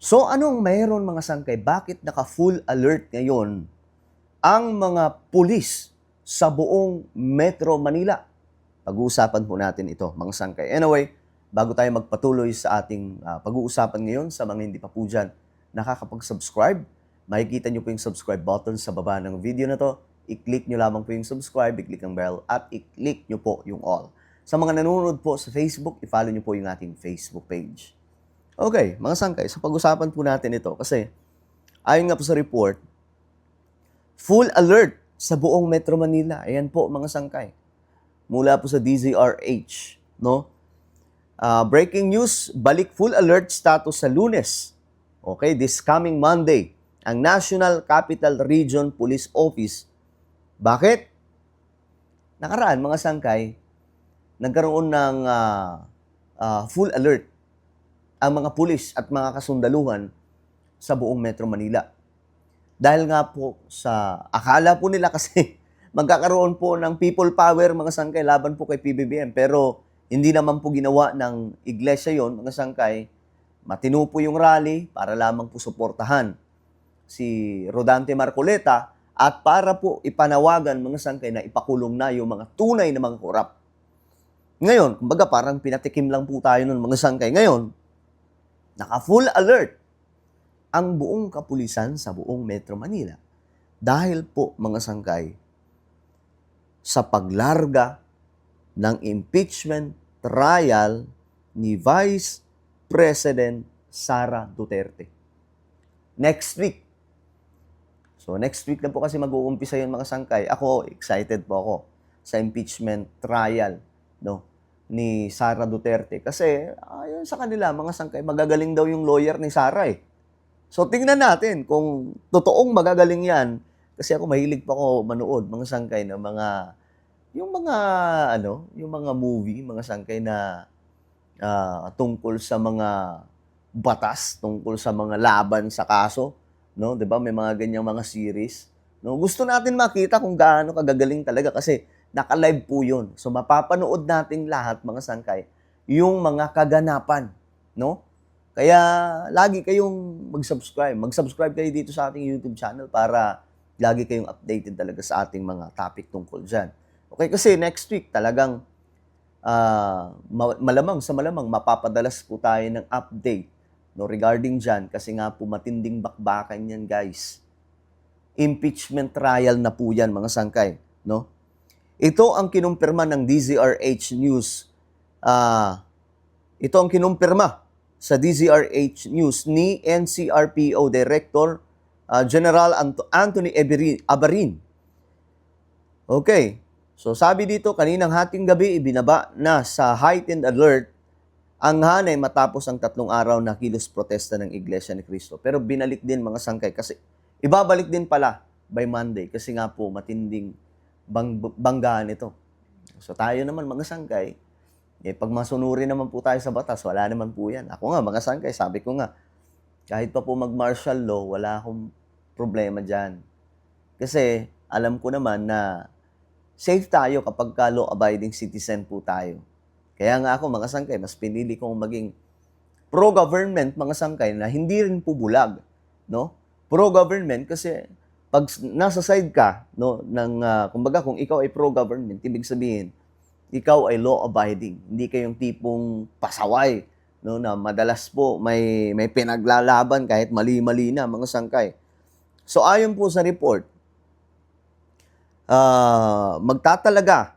So anong mayroon mga sangkay? Bakit naka-full alert ngayon ang mga pulis sa buong Metro Manila? Pag-uusapan po natin ito mga sangkay. Anyway, bago tayo magpatuloy sa ating pag-uusapan ngayon, sa mga hindi pa po dyan nakakapag-subscribe, makikita nyo po yung subscribe button sa baba ng video na to. I-click nyo lamang po yung subscribe, i-click ang bell, at i-click nyo po yung all. Sa mga nanonood po sa Facebook, i-follow nyo po yung ating Facebook page. Okay, mga sangkay, so pag-usapan po natin ito kasi ayon nga po sa report, full alert sa buong Metro Manila. Ayan po mga sangkay. Mula po sa DZRH, no? Breaking news, balik full alert status sa Lunes. Okay, this coming Monday, ang National Capital Region Police Office. Bakit? Nakaraan mga sangkay, nagkaroon ng full alert ang mga pulis at mga kasundaluhan sa buong Metro Manila. Dahil nga po sa akala po nila kasi magkakaroon po ng people power mga sangkay laban po kay PBBM. Pero hindi naman po ginawa ng iglesia yon mga sangkay. Matino po yung rally para lamang po suportahan si Rodante Marcoleta at para po ipanawagan mga sangkay na ipakulong na yung mga tunay na mga korap. Ngayon, kumbaga parang pinatikim lang po tayo nun mga sangkay. Ngayon, naka-full alert ang buong kapulisan sa buong Metro Manila. Dahil po, mga sangkay, sa paglarga ng impeachment trial ni Vice President Sara Duterte. Next week. So, next week na po kasi mag-uumpisa yun, mga sangkay. Ako, excited po ako sa impeachment trial, no, ni Sara Duterte. Kasi, ayon sa kanila, mga sangkay, magagaling daw yung lawyer ni Sara eh. So, tingnan natin kung totoong magagaling yan. Kasi ako, mahilig pa ako manood, mga sangkay, na yung mga movie, mga sangkay na tungkol sa mga batas, tungkol sa mga laban sa kaso, no? 'Di ba? May mga ganyang mga series, no? Gusto natin makita kung gaano kagagaling talaga kasi naka-live po 'yun. So mapapanood natin lahat mga sangkay yung mga kaganapan, no? Kaya lagi kayong mag-subscribe. Mag-subscribe kayo dito sa ating YouTube channel para lagi kayong updated talaga sa ating mga topic tungkol diyan. Okay, kasi next week talagang malamang mapapadalas po tayo ng update, no, regarding dyan kasi nga po matinding bakbakan yan, guys. Impeachment trial na po yan, mga sangkay, no? Ito ang kinumpirma ng DZRH News. Ito ang kinumpirma sa DZRH News ni NCRPO Director General Anthony Abarin. Okay. So sabi dito, kaninang hating gabi ibinaba na sa heightened alert ang hanay matapos ang 3 araw na kilos protesta ng Iglesia ni Cristo. Pero binalik din mga sangkay kasi ibabalik din pala by Monday kasi nga po matinding banggaan ito. So tayo naman mga sangkay, pag masunuri naman po tayo sa batas, wala naman po yan. Ako nga mga sangkay, sabi ko nga, kahit pa po mag-martial law, wala akong problema dyan. Kasi alam ko naman na safe tayo kapag law-abiding citizen po tayo. Kaya nga ako, mga sangkay, mas pinili kong maging pro-government, mga sangkay, na hindi rin po bulag, no? Pro-government kasi pag nasa side ka, no, kumbaga kung ikaw ay pro-government, ibig sabihin, ikaw ay law-abiding. Hindi kayong tipong pasaway, no, na madalas po may pinaglalaban kahit mali-mali na, mga sangkay. So ayon po sa report, magtatalaga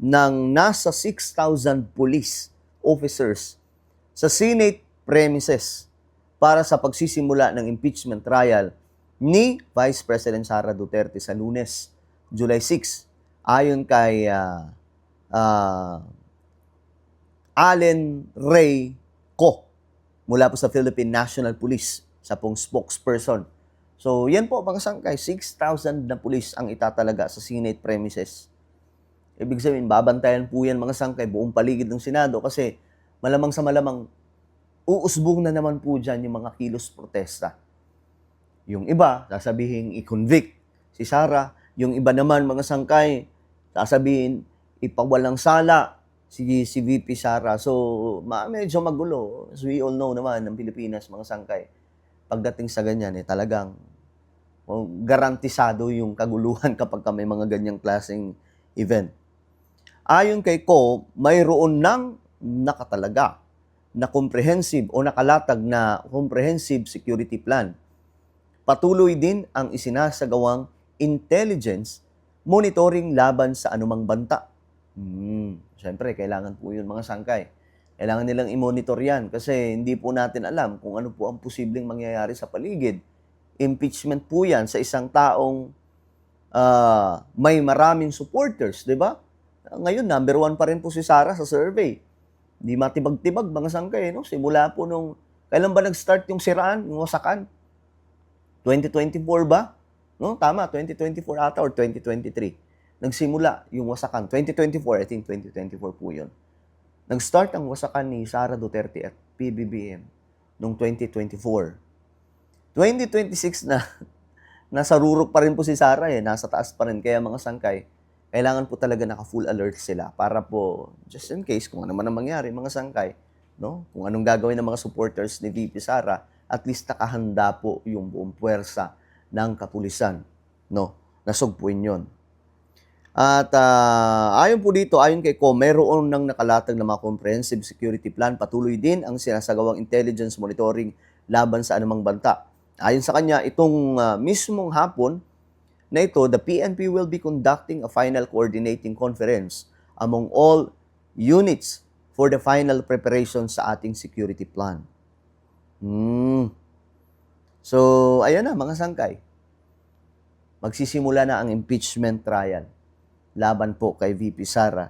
ng nasa 6,000 police officers sa Senate premises para sa pagsisimula ng impeachment trial ni Vice President Sara Duterte sa Lunes, July 6. Ayon kay Allen Ray Co. mula po sa Philippine National Police, sa pong spokesperson. So, yan po mga sangkay, 6,000 na pulis ang itatalaga sa Senate premises. Ibig sabihin, babantayan po yan mga sangkay, buong paligid ng Senado kasi malamang sa malamang, uusbong na naman po dyan yung mga kilos protesta. Yung iba, sasabihin i-convict si Sara. Yung iba naman mga sangkay, sasabihin ipawalang sala si VP Sara. So, medyo magulo. As we all know naman ng Pilipinas, mga sangkay. pagdating sa ganyan, talagang garantisado yung kaguluhan kapag may mga ganyang klaseng event. Ayon kay Ko, mayroon nang nakatalaga na comprehensive o nakalatag na comprehensive security plan. Patuloy din ang isinasagawang intelligence monitoring laban sa anumang banta. Siyempre, kailangan po yun mga sangkay. Kailangan nilang i-monitor yan kasi hindi po natin alam kung ano po ang posibleng mangyayari sa paligid. Impeachment po yan sa isang taong may maraming supporters, di ba? Ngayon, number 1 pa rin po si Sara sa survey. Hindi matibag-tibag mga sangkay, no? Simula po nung, kailan ba nag-start yung siraan, yung wasakan? 2024 ba? No? Tama, 2024 ata or 2023. Nagsimula yung wasakan. 2024, I think 2024 po yun. Nag-start ang wasakan ni Sara Duterte at PBBM noong 2024. 2026 na, nasa rurok pa rin po si Sara nasa taas pa rin. Kaya mga sangkay, kailangan po talaga naka-full alert sila para po, just in case, kung ano man ang mangyari, mga sangkay, no? Kung anong gagawin ng mga supporters ni VP Sara, at least nakahanda po yung buong puwersa ng kapulisan, no? Nasugpuin yun. At ayon po dito, ayon kay Ko, mayroon nang nakalatag na mga comprehensive security plan. Patuloy din ang sinasagawang intelligence monitoring laban sa anumang banta. Ayon sa kanya, itong mismong hapon na ito, the PNP will be conducting a final coordinating conference among all units for the final preparation sa ating security plan. So, ayan na mga sangkay. Magsisimula na ang impeachment trial laban po kay VP Sara.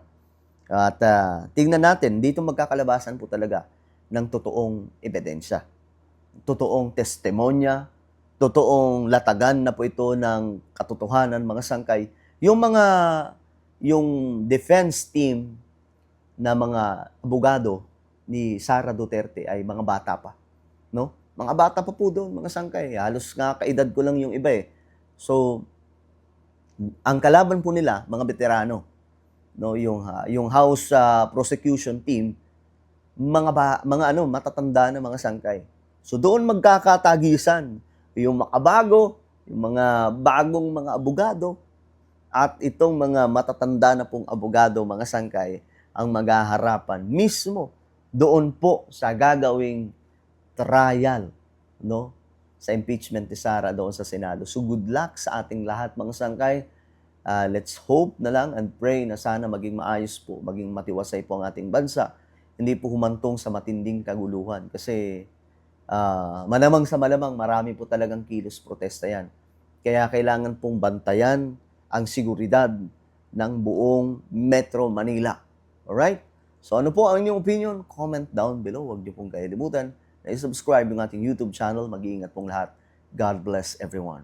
At tingnan natin, dito magkakalabasan po talaga ng totoong ebidensya. Totoong testimonya, totoong latagan na po ito ng katotohanan, mga sangkay. Yung defense team na mga abogado ni Sara Duterte ay mga bata pa, no? Mga bata pa po doon, mga sangkay. Halos nga kaedad ko lang yung iba So, ang kalaban po nila, mga veterano, no? Yung House prosecution team, mga matatanda na mga sangkay. So doon magkakatagisan yung makabago, yung mga bagong mga abogado, at itong mga matatanda na pong abogado, mga sangkay, ang maghaharapan mismo doon po sa gagawing trial, no? Sa impeachment ni Sara doon sa Senado. So good luck sa ating lahat, mga sangkay. Let's hope na lang and pray na sana maging maayos po, maging matiwasay po ang ating bansa. Hindi po humantong sa matinding kaguluhan kasi malamang sa malamang marami po talagang kilos protesta yan. Kaya kailangan pong bantayan ang seguridad ng buong Metro Manila. Alright? So ano po ang inyong opinion? Comment down below. Huwag niyo pong kalimutan na i-subscribe yung ating YouTube channel. Mag-iingat pong lahat. God bless everyone.